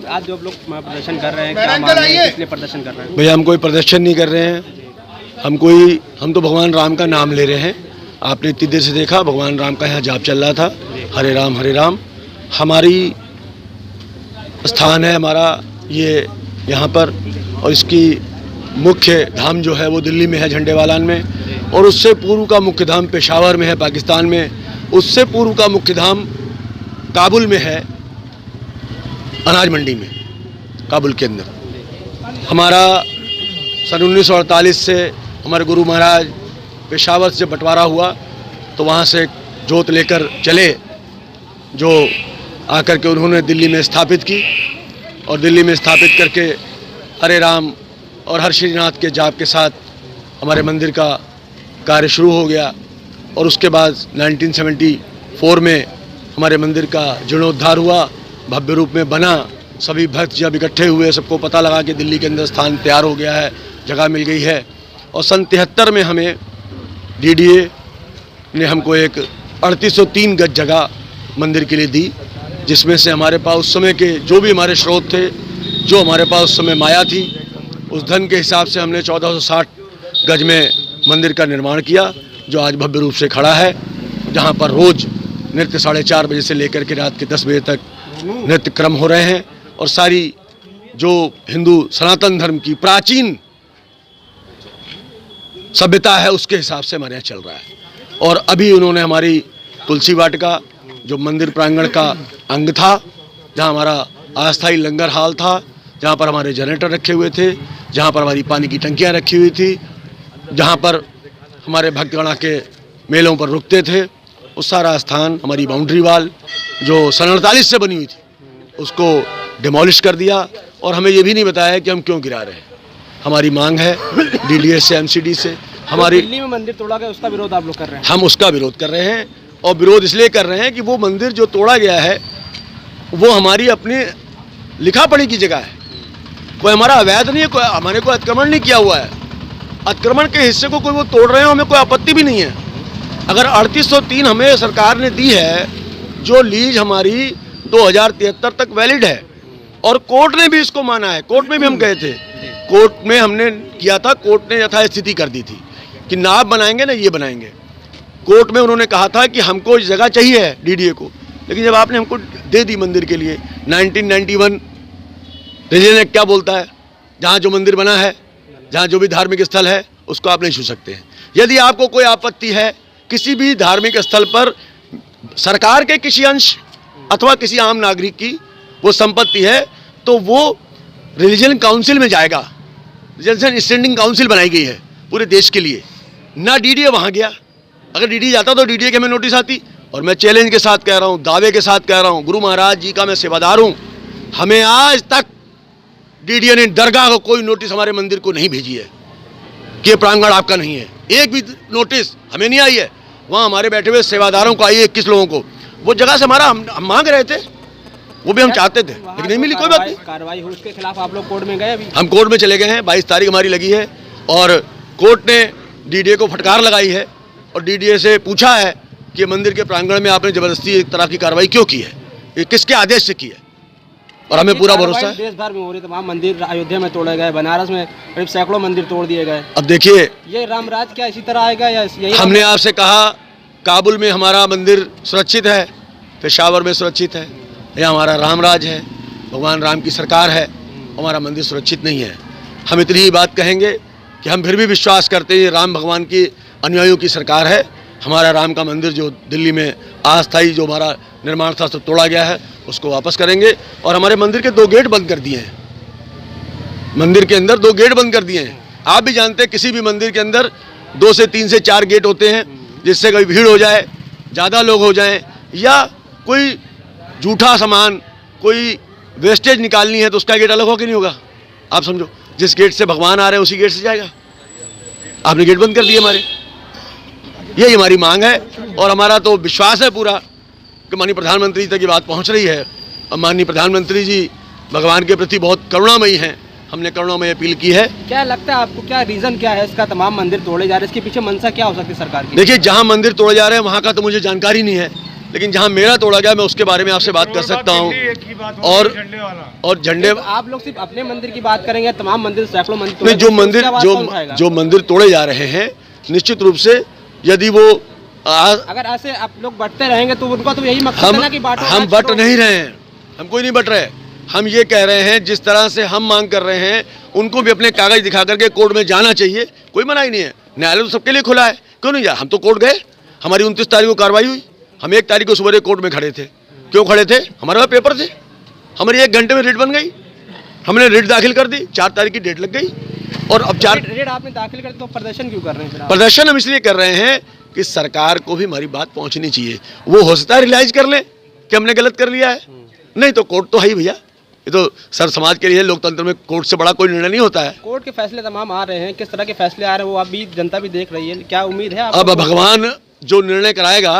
आज जो आप लोग प्रदर्शन कर रहे हैं, क्या मांग है, किस लिए प्रदर्शन कर रहे हैं? भैया हम कोई प्रदर्शन नहीं कर रहे हैं, हम तो भगवान राम का नाम ले रहे हैं। आपने इतनी देर से देखा भगवान राम का यहाँ जाप चल रहा था, हरे राम। हमारी स्थान है हमारा ये यहाँ पर, और इसकी मुख्य धाम जो है वो दिल्ली में है झंडेवालान में, और उससे पूर्व का मुख्य धाम पेशावर में है पाकिस्तान में, उससे पूर्व का मुख्य धाम काबुल में है, अनाज मंडी में काबुल के अंदर। हमारा सन 1948 से हमारे गुरु महाराज पेशावर से जब बंटवारा हुआ तो वहाँ से एक जोत लेकर चले, जो आकर के उन्होंने दिल्ली में स्थापित की, और दिल्ली में स्थापित करके हरे राम और हर श्रीनाथ के जाप के साथ हमारे मंदिर का कार्य शुरू हो गया। और उसके बाद 1974 में हमारे मंदिर का जीर्णोद्धार हुआ, भव्य रूप में बना। सभी भक्त जब इकट्ठे हुए, सबको पता लगा कि दिल्ली के अंदर स्थान तैयार हो गया है, जगह मिल गई है। और सन 73 में हमें डीडीए ने हमको एक 3803 गज जगह मंदिर के लिए दी, जिसमें से हमारे पास उस समय के जो भी हमारे स्रोत थे, जो हमारे पास उस समय माया थी, उस धन के हिसाब से हमने 1460 गज में मंदिर का निर्माण किया, जो आज भव्य रूप से खड़ा है, जहाँ पर रोज़ नृत्य 4:30 बजे से लेकर के रात के 10 बजे तक नृत्य क्रम हो रहे हैं। और सारी जो हिंदू सनातन धर्म की प्राचीन सभ्यता है उसके हिसाब से हमारे यहाँ चल रहा है। और अभी उन्होंने हमारी तुलसी वाटिका, जो मंदिर प्रांगण का अंग था, जहाँ हमारा अस्थायी लंगर हाल था, जहाँ पर हमारे जनरेटर रखे हुए थे, जहाँ पर हमारी पानी की टंकियाँ रखी हुई थी, जहाँ पर हमारे भक्तगण के मेलों पर रुकते थे, उस सारा स्थान हमारी बाउंड्री वाल जो सन 48 से बनी हुई थी उसको डिमोलिश कर दिया। और हमें ये भी नहीं बताया कि हम क्यों गिरा रहे हैं। हमारी मांग है डीडीए से, एमसीडी से, हमारी दिल्ली में मंदिर तोड़ा गया उसका विरोध आप लोग कर रहे हैं? हम उसका विरोध कर रहे हैं, और विरोध इसलिए कर रहे हैं कि वो मंदिर जो तोड़ा गया है वो हमारी अपनी लिखा पढ़ी की जगह है, कोई हमारा अवैध नहीं है, कोई हमारे को अतिक्रमण नहीं किया हुआ है। अतिक्रमण के हिस्से को कोई वो तोड़ रहे हो, हमें कोई आपत्ति भी नहीं है। अगर 3803 हमें सरकार ने दी है, जो लीज हमारी 2073 तक वैलिड है, और कोर्ट ने भी इसको माना है। कोर्ट में भी हम गए थे, कोर्ट में हमने किया था, कोर्ट ने यथास्थिति कर दी थी कि ना आप बनाएंगे ना ये बनाएंगे। कोर्ट में उन्होंने कहा था कि हमको जगह चाहिए डीडीए को, लेकिन जब आपने हमको दे दी मंदिर के लिए, 1991 रिलीजन एक्ट क्या बोलता है, जहाँ जो मंदिर बना है, जहाँ जो भी धार्मिक स्थल है, उसको आप नहीं छू सकते हैं। यदि आपको कोई आपत्ति है किसी भी धार्मिक स्थल पर, सरकार के किसी अंश अथवा किसी आम नागरिक की वो संपत्ति है, तो वो रिलीजन काउंसिल में जाएगा। रिलीजन स्टैंडिंग काउंसिल बनाई गई है पूरे देश के लिए, ना डीडीए वहाँ गया। अगर डीडीए जाता तो डीडीए के हमें नोटिस आती। और मैं चैलेंज के साथ कह रहा हूँ, दावे के साथ कह रहा हूँ, गुरु महाराज जी का मैं सेवादार हूँ, हमें आज तक डीडीए ने दरगाह को कोई नोटिस हमारे मंदिर को नहीं भेजी है कि ये प्रांगण आपका नहीं है। एक भी नोटिस हमें नहीं आई है। वहाँ हमारे बैठे हुए सेवादारों को आई है, 21 लोगों को। वो जगह से हमारा हम मांग रहे थे, वो भी हम चाहते थे, लेकिन नहीं मिली। कोई बात नहीं, कार्रवाई हुई उसके खिलाफ आप लोग कोर्ट में गए? अभी हम कोर्ट में चले गए हैं, 22 तारीख हमारी लगी है, और कोर्ट ने डीडीए को फटकार लगाई है, और डीडीए से पूछा है कि मंदिर के प्रांगण में आपने जबरदस्ती एक तरह की कार्रवाई क्यों की है, ये किसके आदेश से की है। और हमें पूरा भरोसा है। देश भर में हो रही तमाम मंदिर, अयोध्या में तोड़े गए, बनारस में करीब सैकड़ों मंदिर तोड़ दिए गए। अब देखिए, ये रामराज क्या इसी तरह आएगा या यही? हमने आपसे कहा काबुल में हमारा मंदिर सुरक्षित है, पेशावर में सुरक्षित है, यह हमारा रामराज है, भगवान राम की सरकार है, हमारा मंदिर सुरक्षित नहीं है। हम इतनी ही बात कहेंगे कि हम फिर भी विश्वास करते हैं राम भगवान की अनुयायियों की सरकार है। हमारा राम का मंदिर जो दिल्ली में अस्थायी जो हमारा निर्माण था तो तोड़ा गया है, उसको वापस करेंगे। और हमारे मंदिर के 2 गेट बंद कर दिए हैं, मंदिर के अंदर 2 गेट बंद कर दिए हैं। आप भी जानते हैं किसी भी मंदिर के अंदर 2 से 3 से 4 गेट होते हैं, जिससे कभी भीड़ हो जाए, ज़्यादा लोग हो जाएं, या कोई झूठा सामान, कोई वेस्टेज निकालनी है तो उसका गेट अलग हो कि नहीं होगा। आप समझो, जिस गेट से भगवान आ रहे हैं उसी गेट से जाएगा। आपने गेट बंद कर दिए हमारे, यही हमारी मांग है। और हमारा तो विश्वास है पूरा कि माननीय प्रधानमंत्री तक ये बात पहुंच रही है, और माननीय प्रधानमंत्री जी भगवान के प्रति बहुत करुणामयी हैं। हमने करुणामयी अपील की है। क्या लगता है आपको, क्या रीज़न क्या है इसका, तमाम मंदिर तोड़े जा रहे हैं, इसके पीछे मंशा क्या हो सकती है सरकार की? देखिए, जहाँ मंदिर तोड़े जा रहे हैं वहाँ का तो मुझे जानकारी नहीं है, लेकिन जहां मेरा तोड़ा गया मैं उसके बारे में आपसे बात कर सकता हूं। और झंडे आप लोग सिर्फ अपने मंदिर की बात करेंगे, तमाम मंदिर, सैकड़ों मंदिर नहीं, जो मंदिर तोड़े जा रहे हैं, निश्चित रूप से यदि वो अगर ऐसे आप लोग बढ़ते रहेंगे तो उनका तो यही मकसद है ना कि बांटो। हम बट नहीं रहे हैं, हम कोई नहीं बट रहे। हम ये कह रहे हैं जिस तरह से हम मांग कर रहे हैं उनको भी अपने कागज दिखा करके कोर्ट में जाना चाहिए, कोई मनाही नहीं है। न्यायालय तो सबके लिए खुला है, क्यों नहीं जा। हम तो कोर्ट गए, हमारी 29 तारीख को कार्रवाई हुई, हम 1 तारीख को सुबह कोर्ट में खड़े थे। क्यों खड़े थे? हमारे पास पेपर थे, हमारी 1 घंटे में रिट बन गई, हमने रिट दाखिल कर दी, 4 तारीख की डेट लग गई। और अब 4 रिट आपने दाखिल कर दी तो प्रदर्शन क्यों कर रहे हैं? प्रदर्शन हम इसलिए कर रहे हैं कि सरकार को भी हमारी बात पहुंचनी चाहिए, वो हो सकता है रियलाइज कर ले कि हमने गलत कर लिया है। नहीं तो कोर्ट तो है ही भैया, ये तो सर समाज के लिए, लोकतंत्र में कोर्ट से बड़ा कोई निर्णय नहीं होता है। कोर्ट के फैसले तमाम आ रहे हैं, किस तरह के फैसले आ रहे हैं वो आप भी जनता भी देख रही है, क्या उम्मीद है आपको? अब भगवान जो निर्णय कराएगा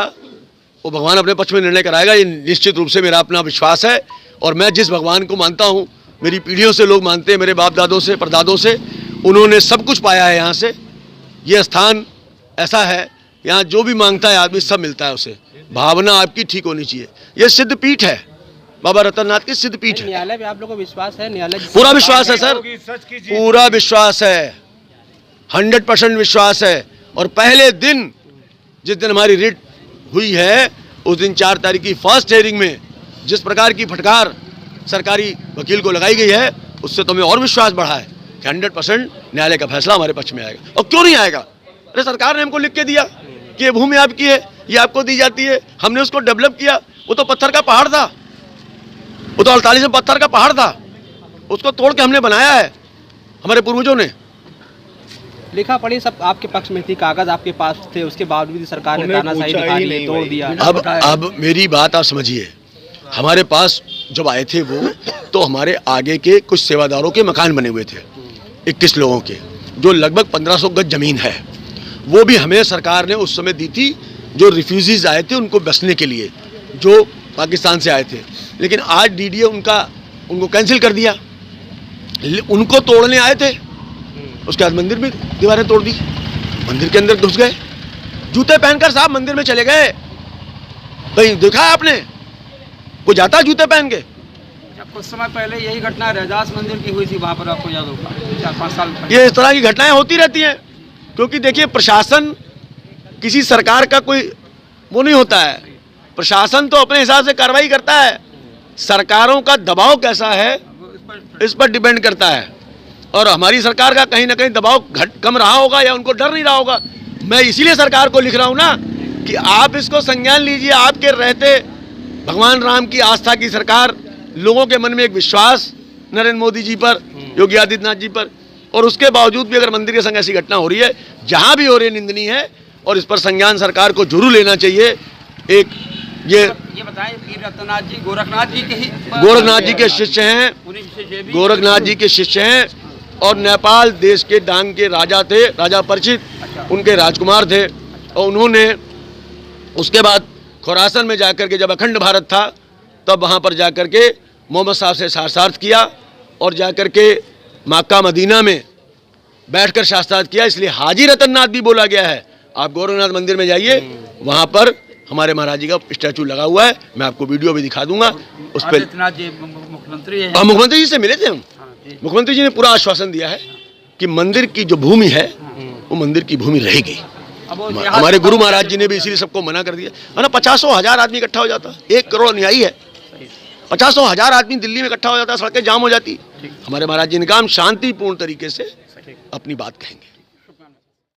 वो भगवान अपने पक्ष में निर्णय कराएगा, ये निश्चित रूप से मेरा अपना विश्वास है। और मैं जिस भगवान को मानता हूँ, मेरी पीढ़ियों से लोग मानते हैं, मेरे बाप दादों से, परदादों से, उन्होंने सब कुछ पाया है यहाँ से। ये स्थान ऐसा है, यहाँ जो भी मांगता है आदमी सब मिलता है उसे। भावना आपकी ठीक होनी चाहिए। ये सिद्ध पीठ है, बाबा रतननाथ की सिद्ध पीठ है। न्यायालय पे आप लोगों को विश्वास है? न्यायालय पूरा विश्वास है सर, पूरा विश्वास है, 100% विश्वास है। और पहले दिन जिस दिन हमारी रिट हुई है, उस दिन 4 तारीख की फर्स्ट हियरिंग में जिस प्रकार की फटकार सरकारी वकील को लगाई गई है, उससे तो हमें और विश्वास बढ़ा है कि 100% न्यायालय का फैसला हमारे पक्ष में आएगा। और क्यों नहीं आएगा? अरे सरकार ने हमको लिख के दिया कि ये भूमि आपकी है, ये आपको दी जाती है, हमने उसको डेवलप किया। वो तो पत्थर का पहाड़ था, वो तो 48 में पत्थर का पहाड़ था, उसको तोड़ के हमने बनाया है हमारे पूर्वजों ने। लिखा पढ़ी सब आपके पक्ष में थी, कागज आपके पास थे, उसके बावजूद सरकार ने तानाशाही दिखा दी, तोड़ दिया। अब मेरी बात आप समझिए, हमारे पास जब आए थे वो, तो हमारे आगे के कुछ सेवादारों के मकान बने हुए थे, 21 लोगों के, जो लगभग 1500 गज जमीन है। वो भी हमें सरकार ने उस समय दी थी, जो रिफ्यूजीज आए थे उनको बसने के लिए, जो पाकिस्तान से आए थे। लेकिन आज डीडीए उनको कैंसिल कर दिया। उनको तोड़ने आए थे, उसके बाद मंदिर में दीवारें तोड़ दी, मंदिर के अंदर घुस गए, जूते पहनकर साहब मंदिर में चले गए। कहीं देखा है आपने कोई जाता जूते पहन के? कुछ समय पहले यही घटना रैदास मंदिर की हुई थी, वहाँ पर आपको याद होगा, 4-5 साल पहले। ये इस तरह की घटनाएं होती रहती हैं, क्योंकि देखिए प्रशासन किसी सरकार का कोई वो नहीं होता है, प्रशासन तो अपने हिसाब से कार्रवाई करता है। सरकारों का दबाव कैसा है इस पर डिपेंड करता है। और हमारी सरकार का कहीं ना कहीं दबाव कम रहा होगा या उनको डर नहीं रहा होगा। मैं इसीलिए सरकार को लिख रहा हूँ ना कि आप इसको संज्ञान लीजिए। आपके रहते भगवान राम की आस्था की सरकार, लोगों के मन में एक विश्वास नरेंद्र मोदी जी पर, योगी आदित्यनाथ जी पर, और उसके बावजूद भी अगर मंदिर के संग ऐसी घटना हो रही है, जहाँ भी हो रही है, निंदनीय है। और इस पर संज्ञान सरकार को जरूर लेना चाहिए। एक ये बताएं, वीर रतननाथ जी गोरखनाथ जी के शिष्य हैं, गोरखनाथ जी के शिष्य हैं, और नेपाल देश के डांग के राजा थे, राजा परिचित, उनके राजकुमार थे। और उन्होंने उसके बाद खुरासन में जाकर के, जब अखंड भारत था, तब वहाँ पर जाकर के मोहम्मद साहब से शास्त्रार्थ किया, और जाकर के मक्का मदीना में बैठकर शास्त्रार्थ किया। इसलिए हाजी रतननाथ भी बोला गया है। आप गोरखनाथ मंदिर में जाइए, वहाँ पर हमारे महाराज जी का स्टैचू लगा हुआ है, मैं आपको वीडियो भी दिखा दूंगा। उस पर मुख्यमंत्री जी से मिले थे हम, मुख्यमंत्री जी ने पूरा आश्वासन दिया है कि मंदिर की जो भूमि है वो मंदिर की भूमि रहेगी। हमारे गुरु महाराज जी ने भी इसीलिए सबको मना कर दिया, है ना। 50,000 आदमी इकट्ठा हो जाता, 1 करोड़ अनुयायी है, 50,000 आदमी दिल्ली में इकट्ठा हो जाता, सड़कें जाम हो जाती। हमारे महाराज जी ने कहा हम शांतिपूर्ण तरीके से अपनी बात कहेंगे।